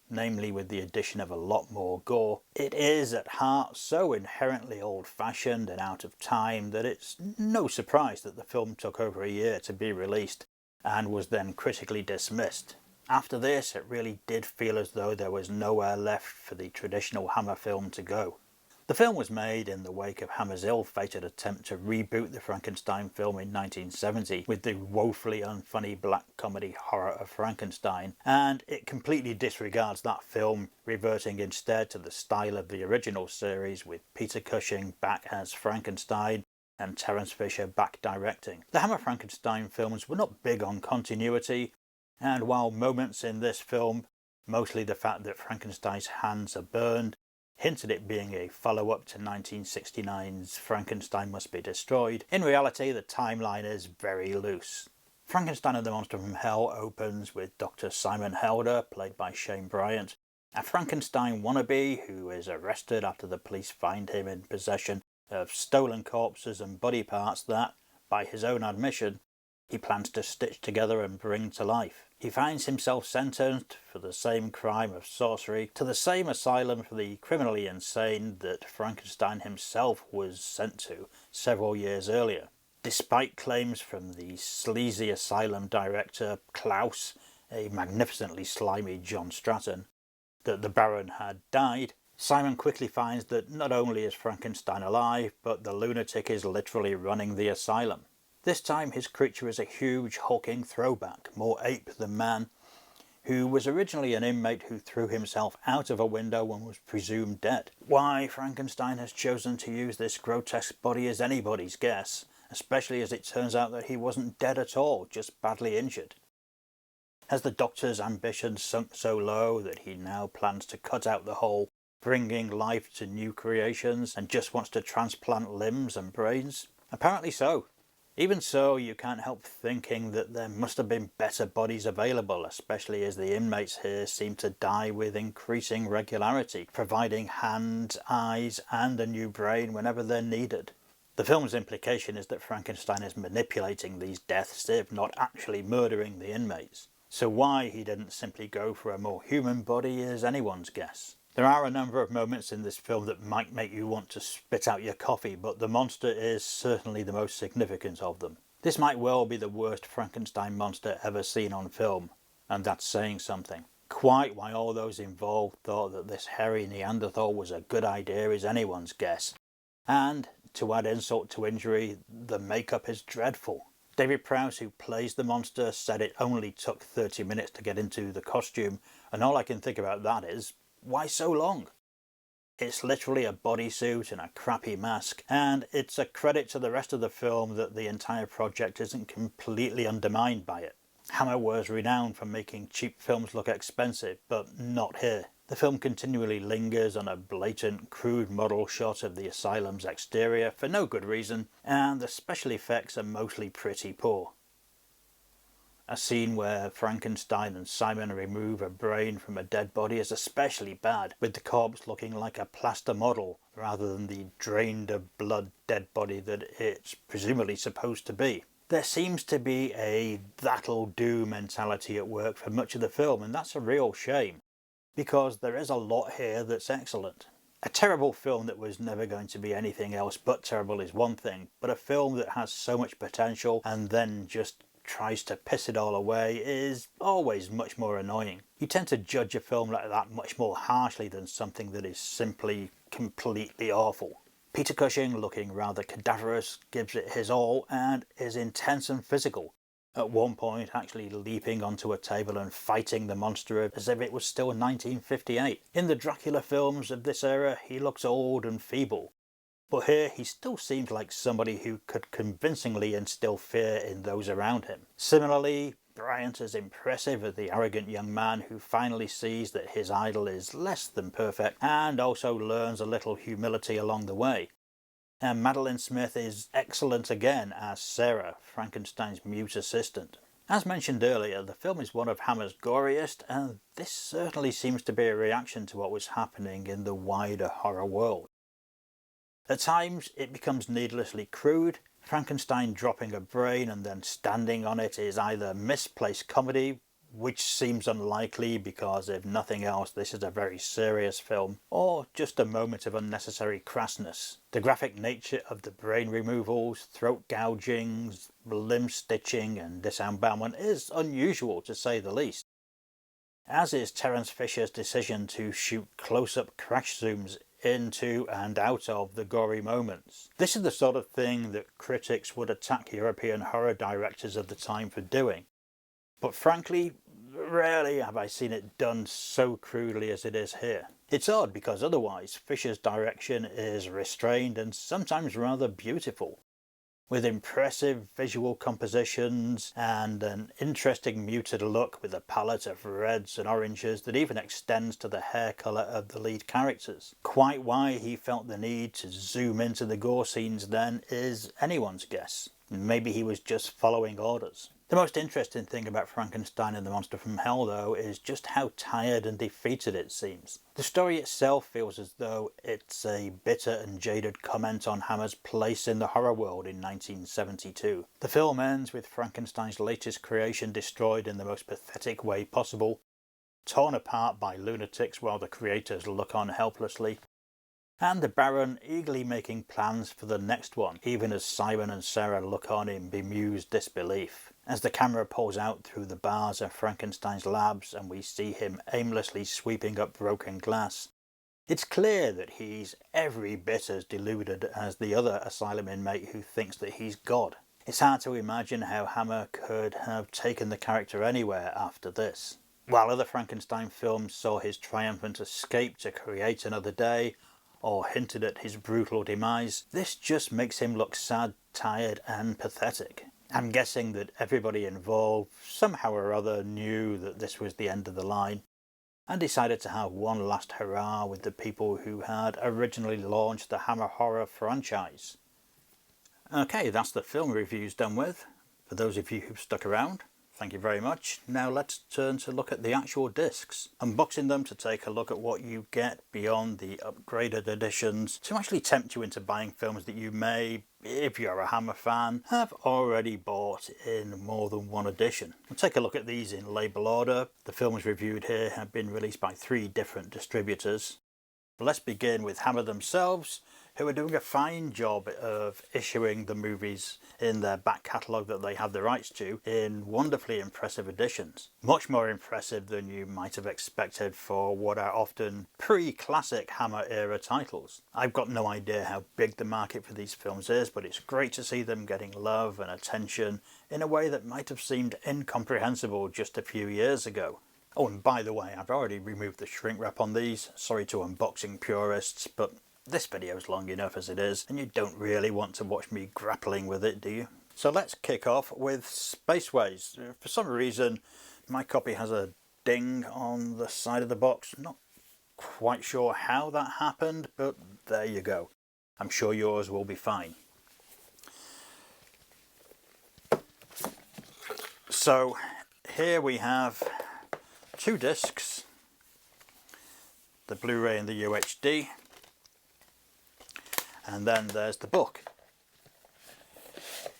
namely with the addition of a lot more gore, it is at heart so inherently old-fashioned and out of time that it's no surprise that the film took over a year to be released and was then critically dismissed. After this, it really did feel as though there was nowhere left for the traditional Hammer film to go. The film was made in the wake of Hammer's ill-fated attempt to reboot the Frankenstein film in 1970 with the woefully unfunny black comedy horror of Frankenstein, and it completely disregards that film, reverting instead to the style of the original series with Peter Cushing back as Frankenstein and Terence Fisher back directing. The Hammer Frankenstein films were not big on continuity, and while moments in this film, mostly the fact that Frankenstein's hands are burned, hinted at being a follow-up to 1969's Frankenstein Must Be Destroyed, in reality the timeline is very loose. Frankenstein and the Monster from Hell opens with Dr. Simon Helder, played by Shane Bryant, a Frankenstein wannabe who is arrested after the police find him in possession of stolen corpses and body parts that, by his own admission, he plans to stitch together and bring to life. He finds himself sentenced for the same crime of sorcery to the same asylum for the criminally insane that Frankenstein himself was sent to several years earlier. Despite claims from the sleazy asylum director Klaus, a magnificently slimy John Stratton, that the Baron had died, Simon quickly finds that not only is Frankenstein alive, but the lunatic is literally running the asylum. This time his creature is a huge hulking throwback, more ape than man, who was originally an inmate who threw himself out of a window and was presumed dead. Why Frankenstein has chosen to use this grotesque body is anybody's guess, especially as it turns out that he wasn't dead at all, just badly injured. Has the Doctor's ambition sunk so low that he now plans to cut out the whole bringing life to new creations and just wants to transplant limbs and brains? Apparently so. Even so, you can't help thinking that there must have been better bodies available, especially as the inmates here seem to die with increasing regularity, providing hands, eyes and a new brain whenever they're needed. The film's implication is that Frankenstein is manipulating these deaths, if not actually murdering the inmates. So why he didn't simply go for a more human body is anyone's guess. There are a number of moments in this film that might make you want to spit out your coffee, but the monster is certainly the most significant of them. This might well be the worst Frankenstein monster ever seen on film, and that's saying something. Quite why all those involved thought that this hairy Neanderthal was a good idea is anyone's guess. And, to add insult to injury, the makeup is dreadful. David Prowse, who plays the monster, said it only took 30 minutes to get into the costume, and all I can think about that is, why so long? It's literally a bodysuit and a crappy mask, and it's a credit to the rest of the film that the entire project isn't completely undermined by it. Hammer was renowned for making cheap films look expensive, but not here. The film continually lingers on a blatant, crude model shot of the asylum's exterior for no good reason, and the special effects are mostly pretty poor. A scene where Frankenstein and Simon remove a brain from a dead body is especially bad, with the corpse looking like a plaster model rather than the drained of blood dead body that it's presumably supposed to be. There seems to be a that'll do mentality at work for much of the film, and that's a real shame, because there is a lot here that's excellent. A terrible film that was never going to be anything else but terrible is one thing, but a film that has so much potential and then just tries to piss it all away is always much more annoying. You tend to judge a film like that much more harshly than something that is simply completely awful. Peter Cushing, looking rather cadaverous, gives it his all and is intense and physical, at one point actually leaping onto a table and fighting the monster as if it was still 1958. In the Dracula films of this era, he looks old and feeble, but here he still seems like somebody who could convincingly instill fear in those around him. Similarly, Bryant is impressive as the arrogant young man who finally sees that his idol is less than perfect and also learns a little humility along the way. And Madeline Smith is excellent again as Sarah, Frankenstein's mute assistant. As mentioned earlier, the film is one of Hammer's goriest, and this certainly seems to be a reaction to what was happening in the wider horror world. At times, it becomes needlessly crude. Frankenstein dropping a brain and then standing on it is either misplaced comedy, which seems unlikely because if nothing else this is a very serious film, or just a moment of unnecessary crassness. The graphic nature of the brain removals, throat gougings, limb stitching and disembowelment is unusual to say the least, as is Terence Fisher's decision to shoot close-up crash zooms into and out of the gory moments. This is the sort of thing that critics would attack European horror directors of the time for doing. But frankly, rarely have I seen it done so crudely as it is here. It's odd because otherwise Fisher's direction is restrained and sometimes rather beautiful, with impressive visual compositions and an interesting muted look with a palette of reds and oranges that even extends to the hair colour of the lead characters. Quite why he felt the need to zoom into the gore scenes then is anyone's guess. Maybe he was just following orders. The most interesting thing about Frankenstein and the Monster from Hell, though, is just how tired and defeated it seems. The story itself feels as though it's a bitter and jaded comment on Hammer's place in the horror world in 1972. The film ends with Frankenstein's latest creation destroyed in the most pathetic way possible, torn apart by lunatics while the creators look on helplessly, and the Baron eagerly making plans for the next one, even as Simon and Sarah look on in bemused disbelief. As the camera pulls out through the bars of Frankenstein's labs and we see him aimlessly sweeping up broken glass, it's clear that he's every bit as deluded as the other asylum inmate who thinks that he's God. It's hard to imagine how Hammer could have taken the character anywhere after this. While other Frankenstein films saw his triumphant escape to create another day, or hinted at his brutal demise, this just makes him look sad, tired and pathetic. I'm guessing that everybody involved somehow or other knew that this was the end of the line and decided to have one last hurrah with the people who had originally launched the Hammer Horror franchise. Okay, that's the film reviews done with. For those of you who've stuck around, thank you very much. Now let's turn to look at the actual discs, unboxing them to take a look at what you get beyond the upgraded editions to actually tempt you into buying films that you may, if you're a Hammer fan, have already bought in more than one edition. We'll take a look at these in label order. The films reviewed here have been released by 3 different distributors. But let's begin with Hammer themselves, who are doing a fine job of issuing the movies in their back catalogue that they have the rights to in wonderfully impressive editions. Much more impressive than you might have expected for what are often pre-classic Hammer era titles. I've got no idea how big the market for these films is, but it's great to see them getting love and attention in a way that might have seemed incomprehensible just a few years ago. Oh, and by the way, I've already removed the shrink wrap on these. Sorry to unboxing purists, but this video is long enough as it is, and you don't really want to watch me grappling with it, do you? So let's kick off with Spaceways. For some reason, my copy has a ding on the side of the box. Not quite sure how that happened, but there you go. I'm sure yours will be fine. So here we have 2 discs, the Blu-ray and the UHD. And then there's the book.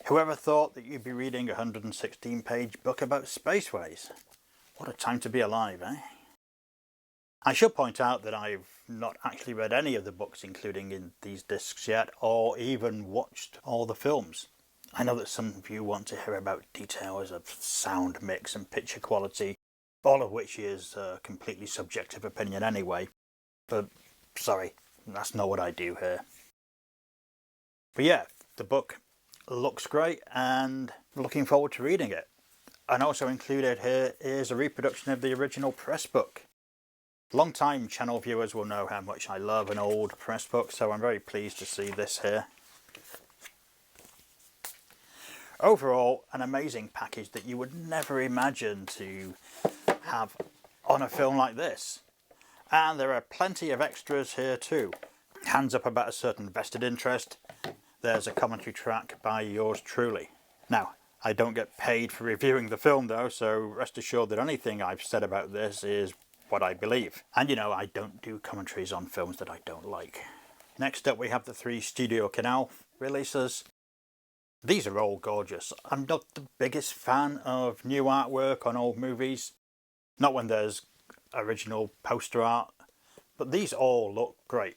Whoever thought that you'd be reading a 116-page book about Spaceways? What a time to be alive, eh? I should point out that I've not actually read any of the books including in these discs yet, or even watched all the films. I know that some of you want to hear about details of sound mix and picture quality, all of which is a completely subjective opinion anyway, but sorry, that's not what I do here. But yeah, the book looks great and looking forward to reading it. And also included here is a reproduction of the original press book. Long-time channel viewers will know how much I love an old press book, so I'm very pleased to see this here. Overall, an amazing package that you would never imagine to have on a film like this. And there are plenty of extras here too. Hands up about a certain vested interest. There's a commentary track by yours truly. Now, I don't get paid for reviewing the film though, so rest assured that anything I've said about this is what I believe. And you know, I don't do commentaries on films that I don't like. Next up we have the 3 Studio Canal releases. These are all gorgeous. I'm not the biggest fan of new artwork on old movies. Not when there's original poster art, but these all look great.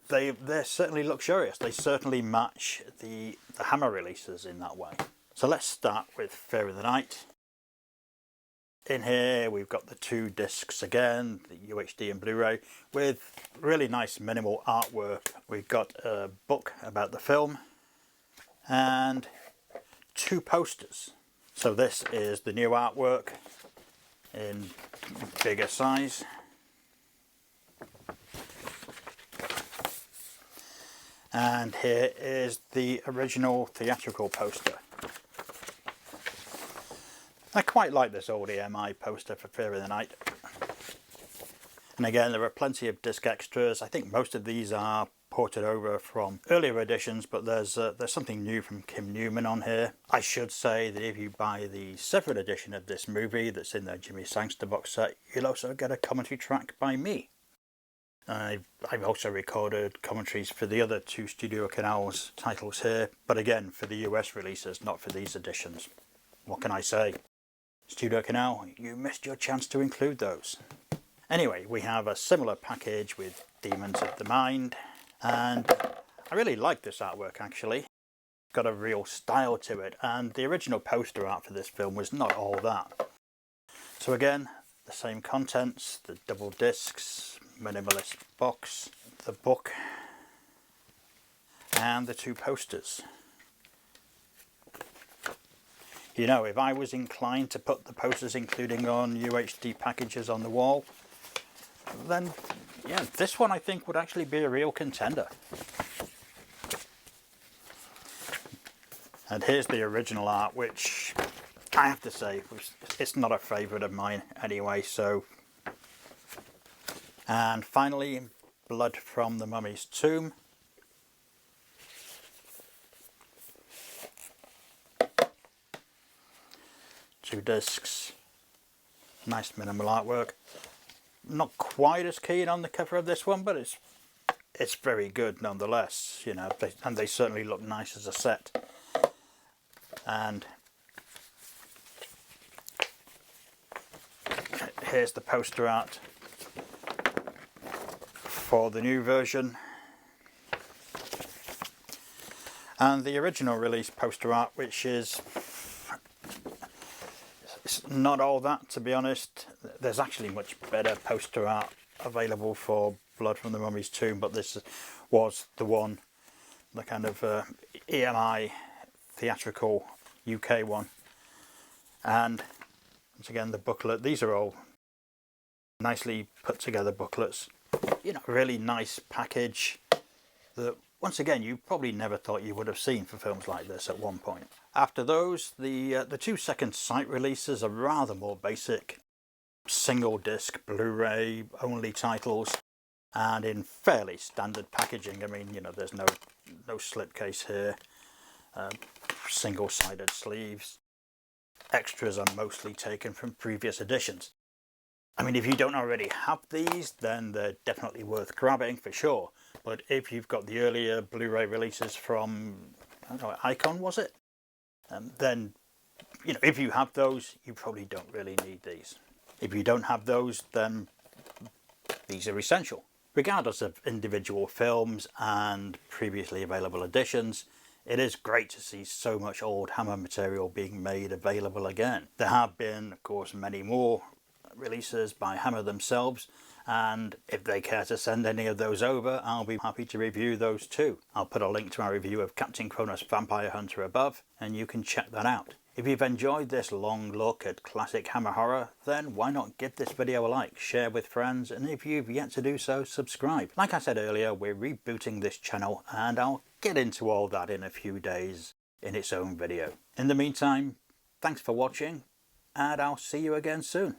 They're certainly luxurious. They certainly match the Hammer releases in that way. So let's start with Fear of the Night. In here we've got the 2 discs again, the UHD and Blu-ray, with really nice minimal artwork. We've got a book about the film and 2 posters. So this is the new artwork in bigger size. And here is the original theatrical poster. I quite like this old EMI poster for Fear of the Night. And again, there are plenty of disc extras. I think most of these are ported over from earlier editions, but there's something new from Kim Newman on here. I should say that if you buy the 7th edition of this movie that's in the Jimmy Sangster box set, you'll also get a commentary track by me. I've also recorded commentaries for the other 2 Studio Canals titles here, but again for the US releases, not for these editions. What can I say? Studio Canal, you missed your chance to include those. Anyway, we have a similar package with Demons of the Mind, and I really like this artwork actually. It's got a real style to it, and the original poster art for this film was not all that. So again, the same contents, the double discs, minimalist box, the book, and the 2 posters. You know, if I was inclined to put the posters including on UHD packages on the wall, then yeah, this one I think would actually be a real contender. And here's the original art, which I have to say, it's not a favourite of mine anyway, so... And finally, Blood from the Mummy's Tomb. Two discs, nice minimal artwork. Not quite as keen on the cover of this one, but it's very good nonetheless, you know, and they certainly look nice as a set. And here's the poster art for the new version, and the original release poster art, which is not all that, to be honest. There's actually much better poster art available for Blood from the Mummy's Tomb, but this was the one, the kind of EMI theatrical UK one. And once again, the booklet, these are all nicely put together booklets. You know, really nice package that once again you probably never thought you would have seen for films like this at one point. After those, the 2 second sight releases are rather more basic, single disc Blu-ray only titles, and in fairly standard packaging. I mean, you know, there's no slipcase here, single-sided sleeves. Extras are mostly taken from previous editions. I mean, if you don't already have these, then they're definitely worth grabbing for sure. But if you've got the earlier Blu-ray releases from, I don't know, Icon was it? Then, you know, if you have those, you probably don't really need these. If you don't have those, then these are essential. Regardless of individual films and previously available editions, it is great to see so much old Hammer material being made available again. There have been, of course, many more releases by Hammer themselves, and if they care to send any of those over, I'll be happy to review those too. I'll put a link to my review of Captain Kronos Vampire Hunter above, and you can check that out. If you've enjoyed this long look at classic Hammer horror, then why not give this video a like, share with friends, and if you've yet to do so, subscribe. Like I said earlier, we're rebooting this channel, and I'll get into all that in a few days in its own video. In the meantime, thanks for watching, and I'll see you again soon.